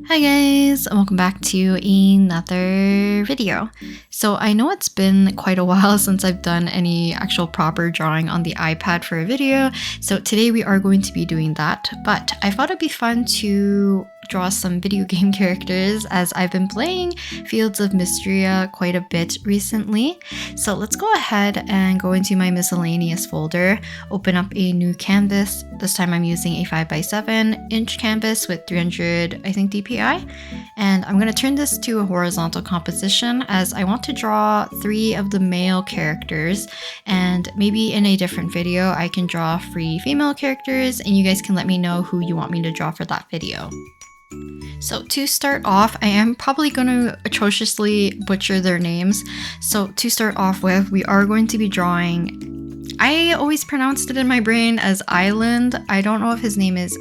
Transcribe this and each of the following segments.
Hi guys, and welcome back to another video. So I know it's been quite a while since I've done any actual proper drawing on the iPad for a video, so today we are going to be doing that, but I thought it'd be fun to draw some video game characters as I've been playing Fields of Mistria quite a bit recently. So let's go ahead and go into my miscellaneous folder, open up a new canvas. This time I'm using a 5x7-inch canvas with 300, I think, DPI. And I'm going to turn this to a horizontal composition as I want to draw 3 of the male characters, and maybe in a different video I can draw 3 female characters and you guys can let me know who you want me to draw for that video. So to start off, I am probably going to atrociously butcher their names. So to start off with, we are going to be drawing, I always pronounced it in my brain as Island. I don't know if his name is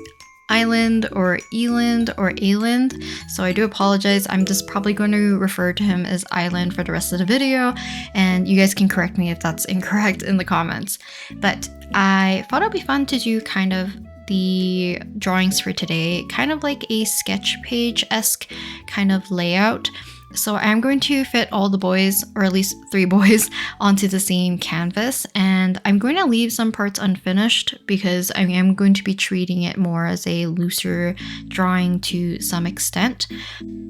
Island or Eland or Ayland, so I do apologize. I'm just probably going to refer to him as Island for the rest of the video, and you guys can correct me if that's incorrect in the comments. But I thought it'd be fun to do kind of the drawings for today, kind of like a sketch page-esque kind of layout. So I'm going to fit all the boys, or at least 3 boys, onto the same canvas, and I'm going to leave some parts unfinished because I am going to be treating it more as a looser drawing to some extent.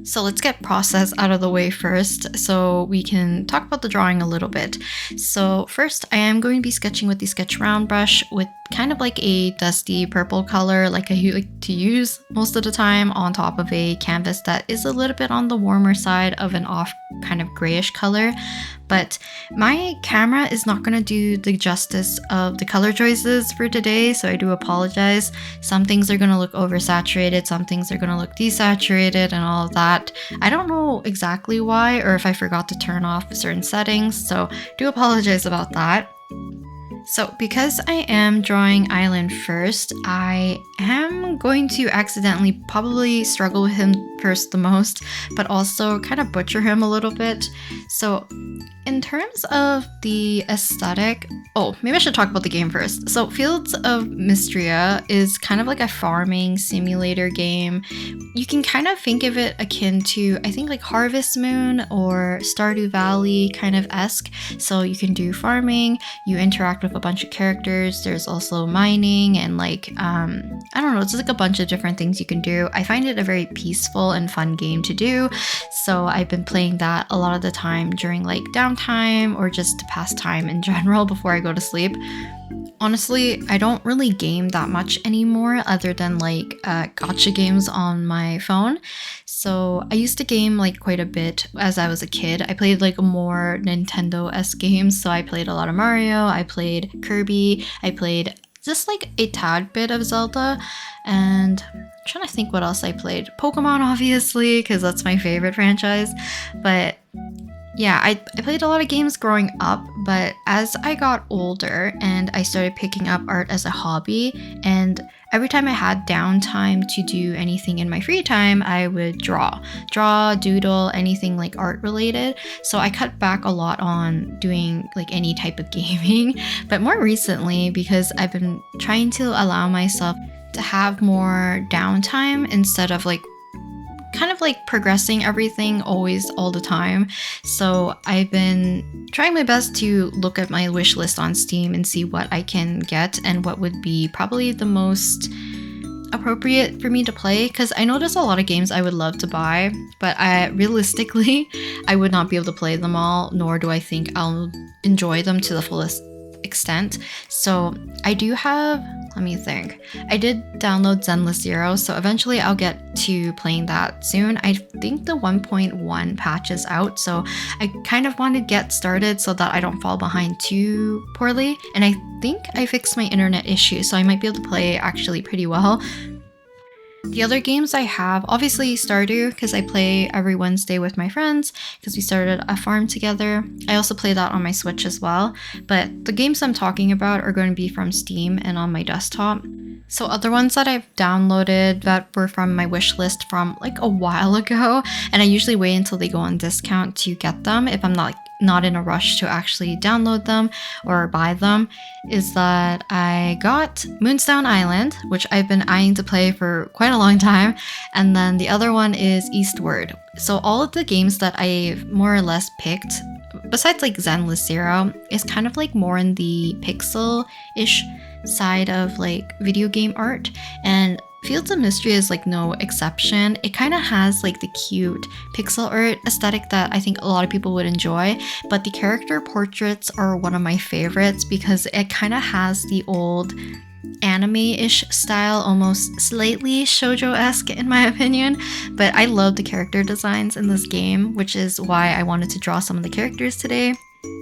So let's get process out of the way first so we can talk about the drawing a little bit. So first, I am going to be sketching with the sketch round brush with kind of like a dusty purple color like I like to use most of the time on top of a canvas that is a little bit on the warmer side of an off kind of grayish color. But my camera is not going to do the justice of the color choices for today, so I do apologize. Some things are going to look oversaturated, some things are going to look desaturated and all of that. I don't know exactly why, or if I forgot to turn off certain settings, so do apologize about that. So because I am drawing Island first, I am going to accidentally probably struggle with him first the most, but also kind of butcher him a little bit. So in terms of the aesthetic, maybe I should talk about the game first. So Fields of Mistria is kind of like a farming simulator game. You can kind of think of it akin to, I think, like Harvest Moon or Stardew Valley kind of esque. So you can do farming, you interact with a bunch of characters, there's also mining and like, I don't know, it's just like a bunch of different things you can do. I find it a very peaceful and fun game to do. So I've been playing that a lot of the time during like downtime or just to pass time in general before I go to sleep. Honestly, I don't really game that much anymore other than like gacha games on my phone. So I used to game like quite a bit as I was a kid. I played like more Nintendo-esque games. So I played a lot of Mario, I played Kirby, I played just like a tad bit of Zelda, and I'm trying to think what else I played. Pokemon, obviously, because that's my favorite franchise. But yeah, I played a lot of games growing up, but as I got older and I started picking up art as a hobby, and every time I had downtime to do anything in my free time, I would draw, doodle, anything like art related. So I cut back a lot on doing like any type of gaming, but more recently, because I've been trying to allow myself to have more downtime instead of like kind of like progressing everything always all the time. So I've been trying my best to look at my wish list on Steam and see what I can get and what would be probably the most appropriate for me to play, because I know there's a lot of games I would love to buy, but realistically I would not be able to play them all, nor do I think I'll enjoy them to the fullest extent. So I do have, let me think, I did download Zenless Zero, so eventually I'll get to playing that soon. I think the 1.1 patch is out, so I kind of want to get started so that I don't fall behind too poorly, and I think I fixed my internet issue, so I might be able to play actually pretty well. The other games I have, obviously Stardew, because I play every Wednesday with my friends, because we started a farm together. I also play that on my Switch as well, but the games I'm talking about are going to be from Steam and on my desktop. So other ones that I've downloaded that were from my wish list from like a while ago, and I usually wait until they go on discount to get them if I'm not like not in a rush to actually download them or buy them is that I got Moonstone Island, which I've been eyeing to play for quite a long time, and then the other one is Eastward. So all of the games that I more or less picked, besides like Zenless Zero, is kind of like more in the pixel-ish side of like video game art, and Field of Mistria is like no exception. It kind of has like the cute pixel art aesthetic that I think a lot of people would enjoy, but the character portraits are one of my favorites because it kind of has the old anime-ish style, almost slightly shoujo-esque in my opinion, but I love the character designs in this game, which is why I wanted to draw some of the characters today.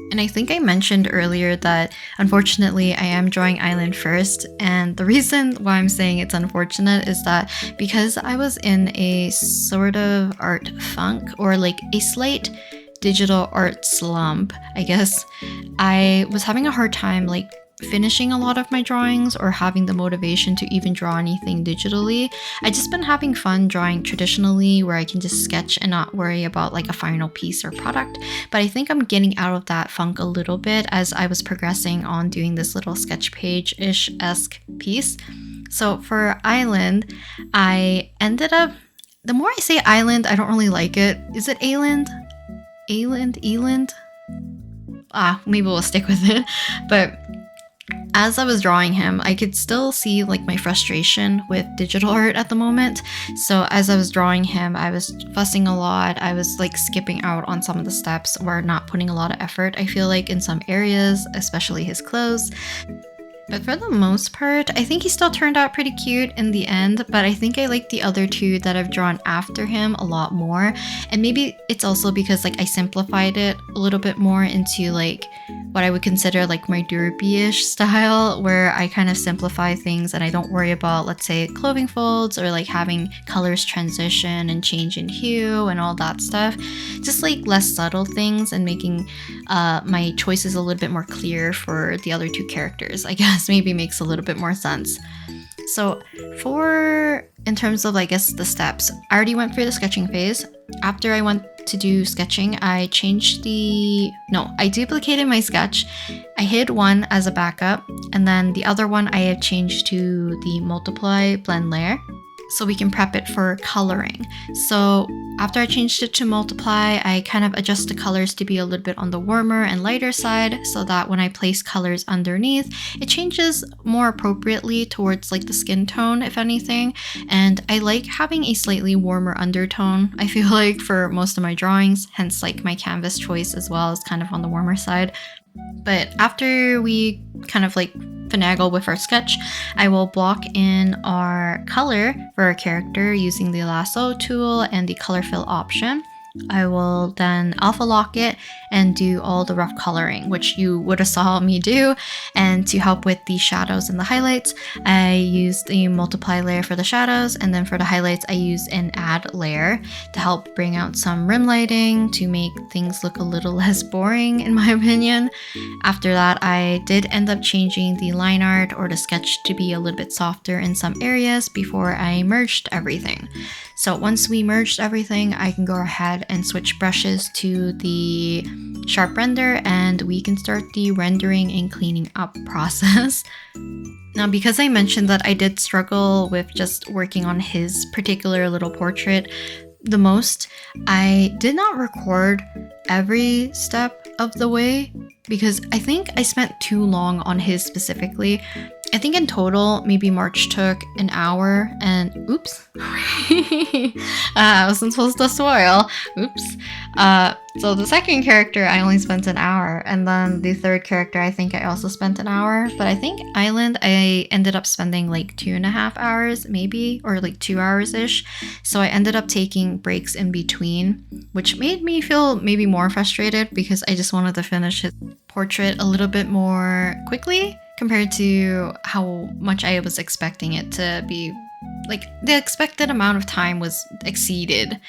And I think I mentioned earlier that unfortunately I am drawing Island first, and the reason why I'm saying it's unfortunate is that because I was in a sort of art funk, or like a slight digital art slump, I guess, I was having a hard time like finishing a lot of my drawings or having the motivation to even draw anything digitally. I just been having fun drawing traditionally where I can just sketch and not worry about like a final piece or product. But I think I'm getting out of that funk a little bit as I was progressing on doing this little sketch page-ish-esque piece. So for Island, I ended up, the more I say Island, I don't really like it. Is it Ayland? Ayland? Eland? Maybe we'll stick with it. But as I was drawing him, I could still see like my frustration with digital art at the moment. So as I was drawing him, I was fussing a lot. I was like skipping out on some of the steps or not putting a lot of effort, I feel like, in some areas, especially his clothes. But for the most part, I think he still turned out pretty cute in the end, but I think I like the other two that I've drawn after him a lot more. And maybe it's also because like I simplified it a little bit more into like what I would consider like my derpy-ish style, where I kind of simplify things and I don't worry about, let's say, clothing folds or like having colors transition and change in hue and all that stuff. Just like less subtle things and making my choices a little bit more clear for the other two characters, I guess. Maybe makes a little bit more sense. So in terms of, I guess, the steps, I already went through the sketching phase. After I went to do sketching, I duplicated my sketch. I hid one as a backup, and then the other one I have changed to the multiply blend layer so we can prep it for coloring. So after I changed it to multiply, I kind of adjust the colors to be a little bit on the warmer and lighter side so that when I place colors underneath, it changes more appropriately towards like the skin tone, if anything. And I like having a slightly warmer undertone, I feel like, for most of my drawings, hence like my canvas choice as well is kind of on the warmer side. But after we kind of like finagle with our sketch, I will block in our color for our character using the lasso tool and the color fill option. I will then alpha lock it and do all the rough coloring, which you would have saw me do. And to help with the shadows and the highlights, I use the multiply layer for the shadows, and then for the highlights I use an add layer to help bring out some rim lighting to make things look a little less boring, in my opinion. After that, I did end up changing the line art or the sketch to be a little bit softer in some areas before I merged everything. So once we merged everything, I can go ahead and switch brushes to the sharp render, and we can start the rendering and cleaning up process. Now, because I mentioned that I did struggle with just working on his particular little portrait the most, I did not record every step of the way because I think I spent too long on his specifically. I think in total, maybe March took an hour and oops, I wasn't supposed to spoil, oops. So the second character, I only spent an hour, and then the third character, I think I also spent an hour, but I think Island, I ended up spending like 2.5 hours maybe, or like 2 hours-ish. So I ended up taking breaks in between, which made me feel maybe more frustrated because I just wanted to finish his portrait a little bit more quickly compared to how much I was expecting it to be. Like, the expected amount of time was exceeded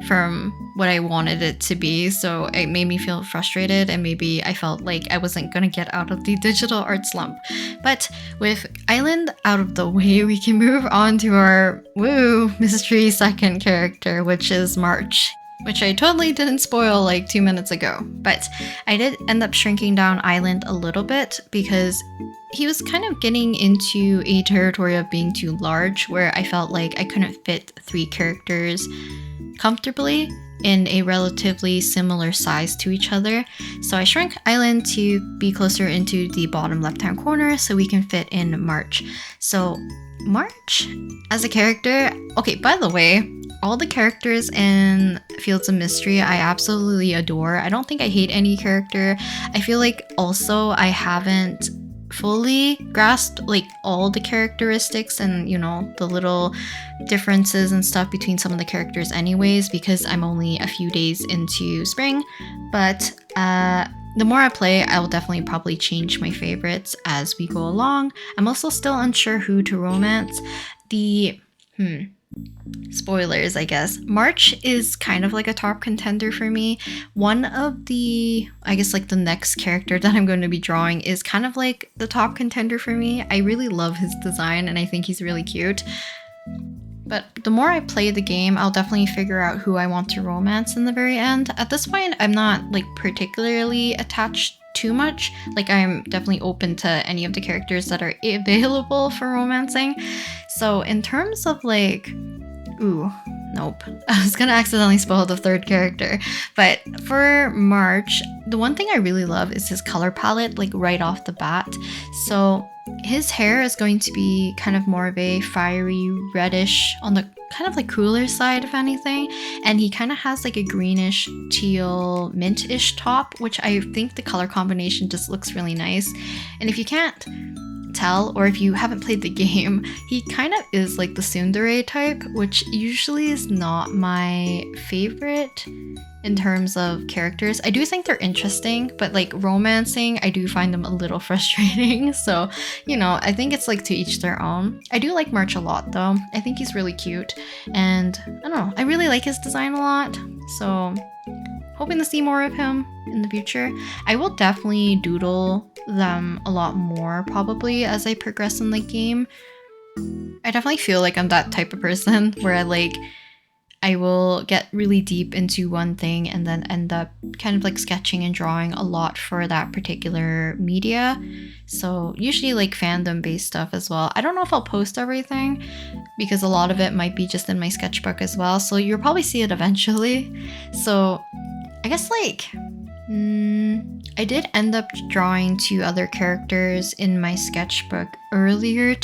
from what I wanted it to be, so it made me feel frustrated, and maybe I felt like I wasn't gonna get out of the digital art slump. But with Island out of the way, we can move on to our mystery second character, which is March. which I totally didn't spoil like 2 minutes ago. But I did end up shrinking down Island a little bit because he was kind of getting into a territory of being too large where I felt like I couldn't fit 3 characters comfortably in a relatively similar size to each other. So I shrank Island to be closer into the bottom left-hand corner so we can fit in March. So March as a character, okay, by the way, all the characters in Fields of Mistria I absolutely adore. I don't think I hate any character. I feel like also I haven't fully grasped like all the characteristics and the little differences and stuff between some of the characters anyways, because I'm only a few days into spring. But the more I play, I will definitely probably change my favorites as we go along. I'm also still unsure who to romance. Spoilers, I guess. March is kind of like a top contender for me. One of the, I guess like the next character that I'm going to be drawing is kind of like the top contender for me. I really love his design and I think he's really cute. But the more I play the game, I'll definitely figure out who I want to romance in the very end. At this point, I'm not like particularly attached too much. Like I'm definitely open to any of the characters that are available for romancing. So in terms of like, nope. I was gonna accidentally spoil the 3rd character. But for March, the one thing I really love is his color palette, like right off the bat. So his hair is going to be kind of more of a fiery reddish on the kind of like cooler side, if anything. And he kind of has like a greenish teal mint-ish top, which I think the color combination just looks really nice. And if you can't tell, or if you haven't played the game, he kind of is like the tsundere type, which usually is not my favorite in terms of characters. I do think they're interesting, but like romancing, I do find them a little frustrating. So, I think it's like to each their own. I do like March a lot though. I think he's really cute and I don't know, I really like his design a lot. So hoping to see more of him in the future. I will definitely doodle them a lot more probably as I progress in the game. I definitely feel like I'm that type of person where I will get really deep into one thing and then end up kind of like sketching and drawing a lot for that particular media. So usually like fandom based stuff as well. I don't know if I'll post everything because a lot of it might be just in my sketchbook as well. So you'll probably see it eventually. So I guess I did end up drawing 2 other characters in my sketchbook earlier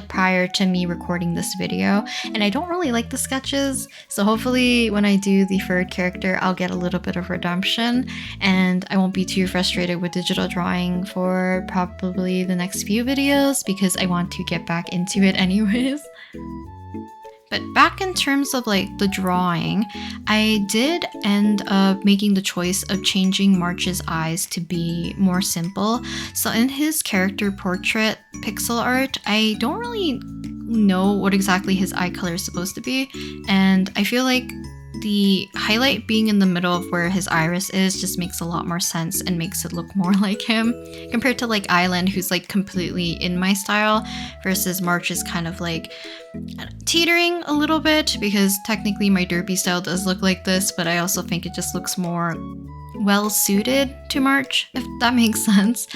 prior to me recording this video, and I don't really like the sketches, so hopefully when I do the 3rd character I'll get a little bit of redemption and I won't be too frustrated with digital drawing for probably the next few videos because I want to get back into it anyways. But back in terms of like the drawing, I did end up making the choice of changing March's eyes to be more simple. So in his character portrait pixel art, I don't really know what exactly his eye color is supposed to be. And I feel like the highlight being in the middle of where his iris is just makes a lot more sense and makes it look more like him compared to like Island, who's like completely in my style, versus March is kind of like teetering a little bit because technically my derpy style does look like this, but I also think it just looks more well suited to March, if that makes sense.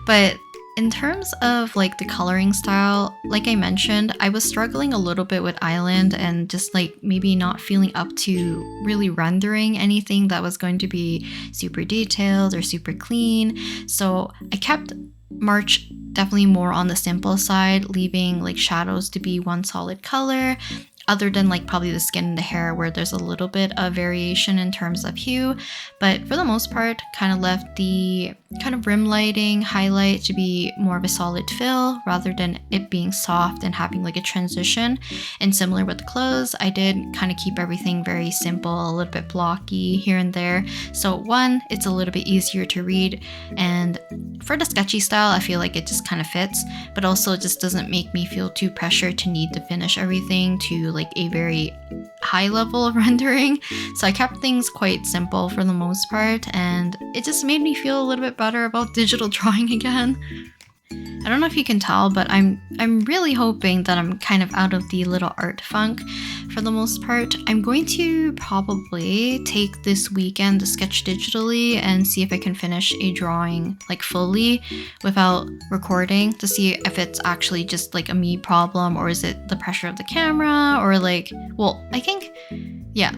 But in terms of like the coloring style, like I mentioned, I was struggling a little bit with Island and just like maybe not feeling up to really rendering anything that was going to be super detailed or super clean. So I kept March definitely more on the simple side, leaving like shadows to be one solid color, other than like probably the skin and the hair where there's a little bit of variation in terms of hue. But for the most part, kind of left the kind of rim lighting highlight to be more of a solid fill rather than it being soft and having like a transition. And similar with the clothes, I did kind of keep everything very simple, a little bit blocky here and there. So one, it's a little bit easier to read, and for the sketchy style, I feel like it just kind of fits, but also it just doesn't make me feel too pressured to need to finish everything to like a very high level of rendering. So I kept things quite simple for the most part, and it just made me feel a little bit better about digital drawing again. I don't know if you can tell, but I'm really hoping that I'm kind of out of the little art funk for the most part. I'm going to probably take this weekend to sketch digitally and see if I can finish a drawing like fully without recording to see if it's actually just like a me problem, or is it the pressure of the camera, or like, well, I think, yeah,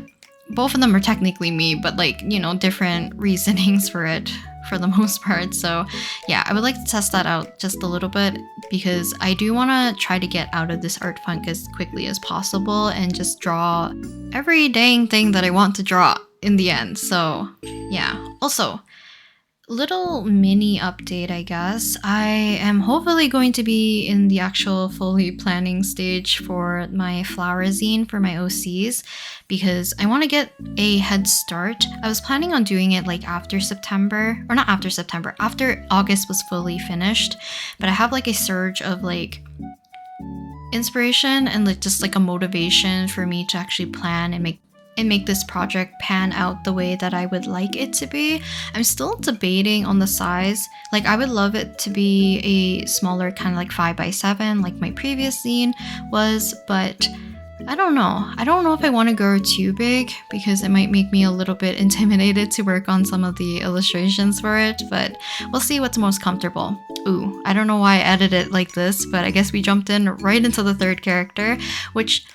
both of them are technically me, but like, you know, different reasonings for it for the most part. So yeah, I would like to test that out just a little bit because I do want to try to get out of this art funk as quickly as possible and just draw every dang thing that I want to draw in the end. So yeah. Also, little mini update, I guess. I am hopefully going to be in the actual fully planning stage for my flower zine for my OCs because I want to get a head start. I was planning on doing it like after September, or not after September, after August was fully finished, but I have like a surge of like inspiration and like just like a motivation for me to actually plan and make this project pan out the way that I would like it to be. I'm still debating on the size. Like I would love it to be a smaller kind of like 5x7 like my previous zine was, but I don't know. I don't know if I want to go too big because it might make me a little bit intimidated to work on some of the illustrations for it, but we'll see what's most comfortable. Ooh, I don't know why I edited it like this, but I guess we jumped in right into the third character, which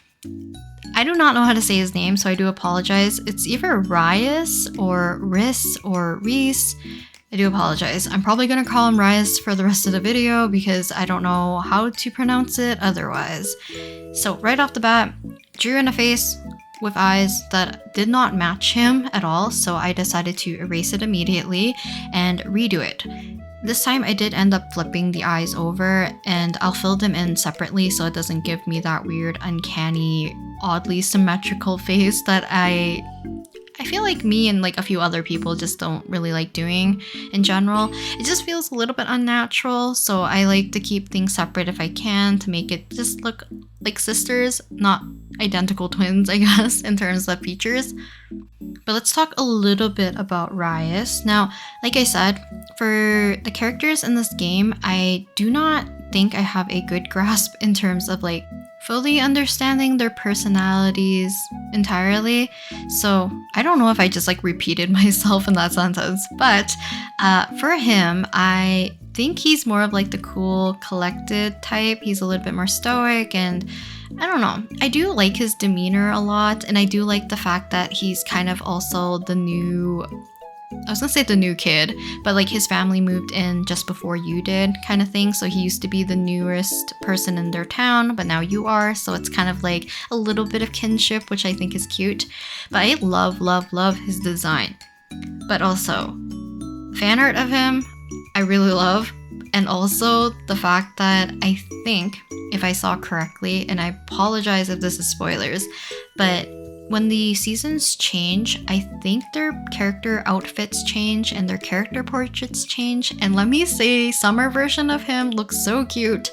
I do not know how to say his name, so I do apologize. It's either Rias or Riss or Reese. I do apologize. I'm probably going to call him Rias for the rest of the video because I don't know how to pronounce it otherwise. So right off the bat, drew in a face with eyes that did not match him at all, so I decided to erase it immediately and redo it. This time I did end up flipping the eyes over and I'll fill them in separately so it doesn't give me that weird, uncanny, oddly symmetrical face that I feel like me and like a few other people just don't really like doing in general. It just feels a little bit unnatural, so I like to keep things separate if I can to make it just look like sisters, not identical twins, I guess, in terms of features. But let's talk a little bit about Rias. Now, like I said, for the characters in this game, I do not think I have a good grasp in terms of like fully understanding their personalities entirely. So I don't know if I just like repeated myself in that sentence, but for him, I think he's more of like the cool, collected type. He's a little bit more stoic, and I don't know. I do like his demeanor a lot, and I do like the fact that he's kind of also the new, I was gonna say the new kid, but like his family moved in just before you did kind of thing. So he used to be the newest person in their town, but now you are. So it's kind of like a little bit of kinship, which I think is cute. But I love, love, love his design. But also, fan art of him, I really love. And also the fact that I think, if I saw correctly, and I apologize if this is spoilers, but when the seasons change, I think their character outfits change and their character portraits change. And let me say, summer version of him looks so cute.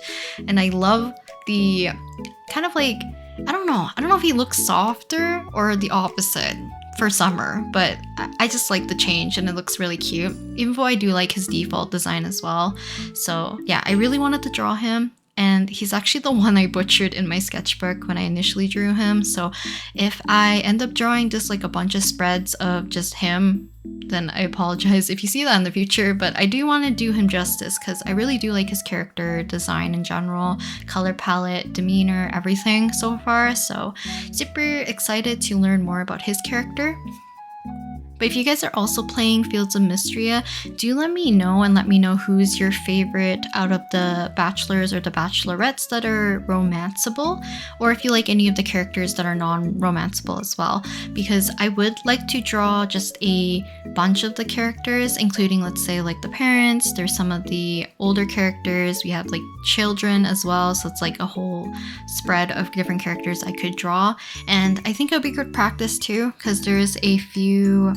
And I love the kind of like, I don't know if he looks softer or the opposite for summer, but I just like the change and it looks really cute, even though I do like his default design as well. So yeah, I really wanted to draw him. And he's actually the one I butchered in my sketchbook when I initially drew him. So if I end up drawing just like a bunch of spreads of just him, then I apologize if you see that in the future. But I do want to do him justice because I really do like his character design in general, color palette, demeanor, everything so far. So super excited to learn more about his character. But if you guys are also playing Fields of Mistria, do let me know and let me know who's your favorite out of the bachelors or the bachelorettes that are romanceable, or if you like any of the characters that are non-romanceable as well, because I would like to draw just a bunch of the characters, including, let's say, like the parents. There's some of the older characters. We have like children as well, so it's like a whole spread of different characters I could draw. And I think it'll be good practice too, because there's a few,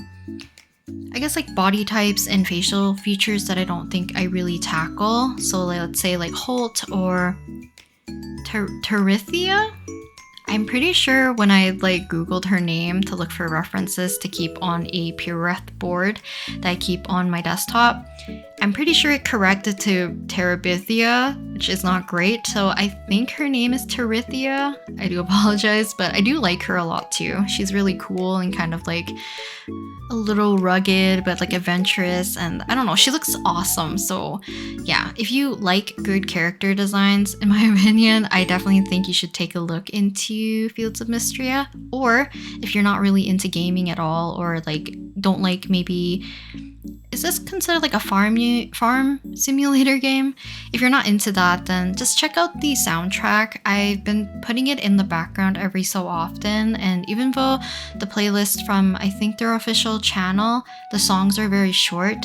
I guess, like body types and facial features that I don't think I really tackle. So like, let's say like Holt or Tarithia. I'm pretty sure when I like googled her name to look for references to keep on a Pureth board that I keep on my desktop, I'm pretty sure it corrected to Terabithia, which is not great. So I think her name is Terithia. I do apologize, but I do like her a lot too. She's really cool and kind of like a little rugged, but like adventurous. And I don't know, she looks awesome. So yeah, if you like good character designs, in my opinion, I definitely think you should take a look into Fields of Mistria. Or if you're not really into gaming at all, or like don't like maybe, is this considered like a farm simulator game? If you're not into that, then just check out the soundtrack. I've been putting it in the background every so often, and even though the playlist from I think their official channel, the songs are very short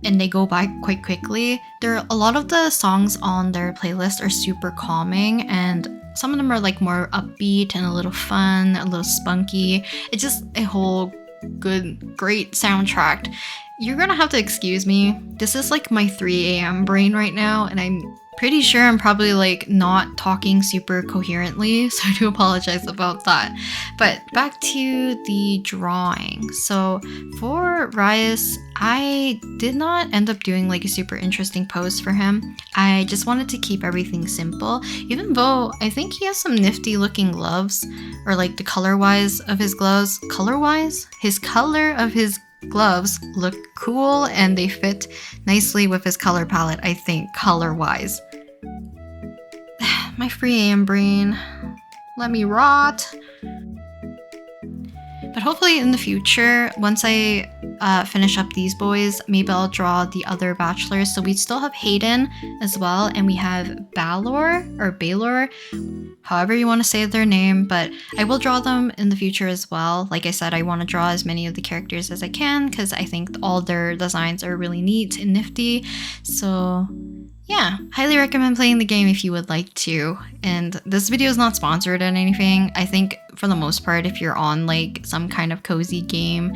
and they go by quite quickly. A lot of the songs on their playlist are super calming, and some of them are like more upbeat and a little fun, a little spunky. It's just a whole great soundtrack. You're gonna have to excuse me. This is like my 3 a.m. brain right now, and I'm pretty sure I'm probably like not talking super coherently, so I do apologize about that. But back to the drawing. So for Rias, I did not end up doing like a super interesting pose for him. I just wanted to keep everything simple, even though I think he has some nifty looking gloves, or like the color-wise of his gloves. Color-wise? His color of his gloves look cool and they fit nicely with his color palette, I think, color-wise. My 3 a.m. brain, let me rot. But hopefully in the future, once I finish up these boys, maybe I'll draw the other bachelors. So we still have Hayden as well, and we have Baylor, however you want to say their name, but I will draw them in the future as well. Like I said, I want to draw as many of the characters as I can because I think all their designs are really neat and nifty. So yeah, highly recommend playing the game if you would like to. And this video is not sponsored or anything. I think for the most part, if you're on like some kind of cozy game,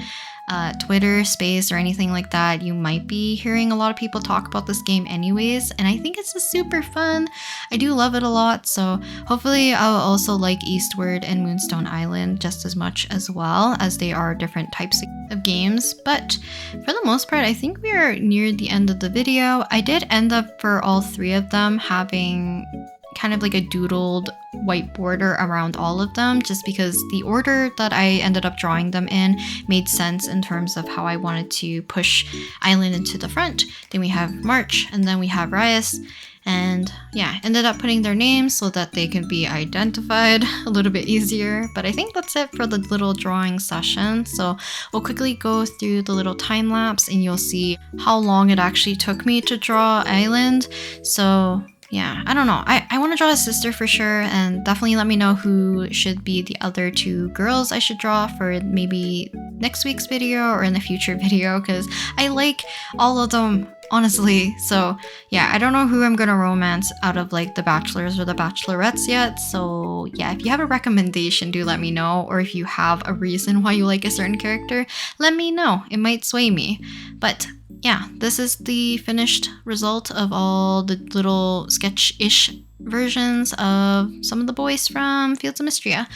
Twitter space or anything like that, you might be hearing a lot of people talk about this game anyways, and I think it's just super fun. I do love it a lot, so hopefully I'll also like Eastward and Moonstone Island just as much as well, as they are different types of games. But for the most part, I think we are near the end of the video. I did end up for all 3 of them having kind of like a doodled white border around all of them, just because the order that I ended up drawing them in made sense in terms of how I wanted to push Island into the front. Then we have March, and then we have Rias, and yeah, ended up putting their names so that they can be identified a little bit easier. But I think that's it for the little drawing session. So we'll quickly go through the little time lapse and you'll see how long it actually took me to draw Island. So yeah, I don't know. I want to draw a sister for sure, and definitely let me know who should be the other 2 girls I should draw for maybe next week's video or in the future video, because I like all of them, honestly. So yeah, I don't know who I'm gonna romance out of like the bachelors or the bachelorettes yet. So yeah, if you have a recommendation, do let me know, or if you have a reason why you like a certain character, let me know. It might sway me. But yeah, this is the finished result of all the little sketch-ish versions of some of the boys from Fields of Mistria.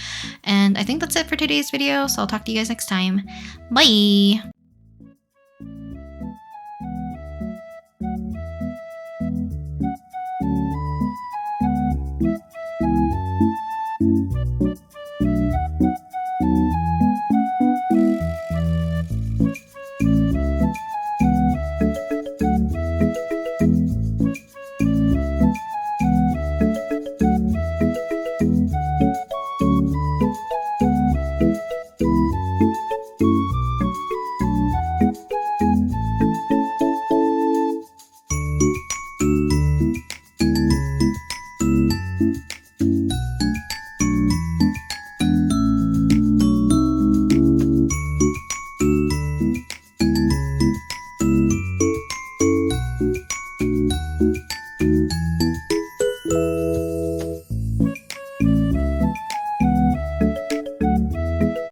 And I think that's it for today's video, so I'll talk to you guys next time. Bye!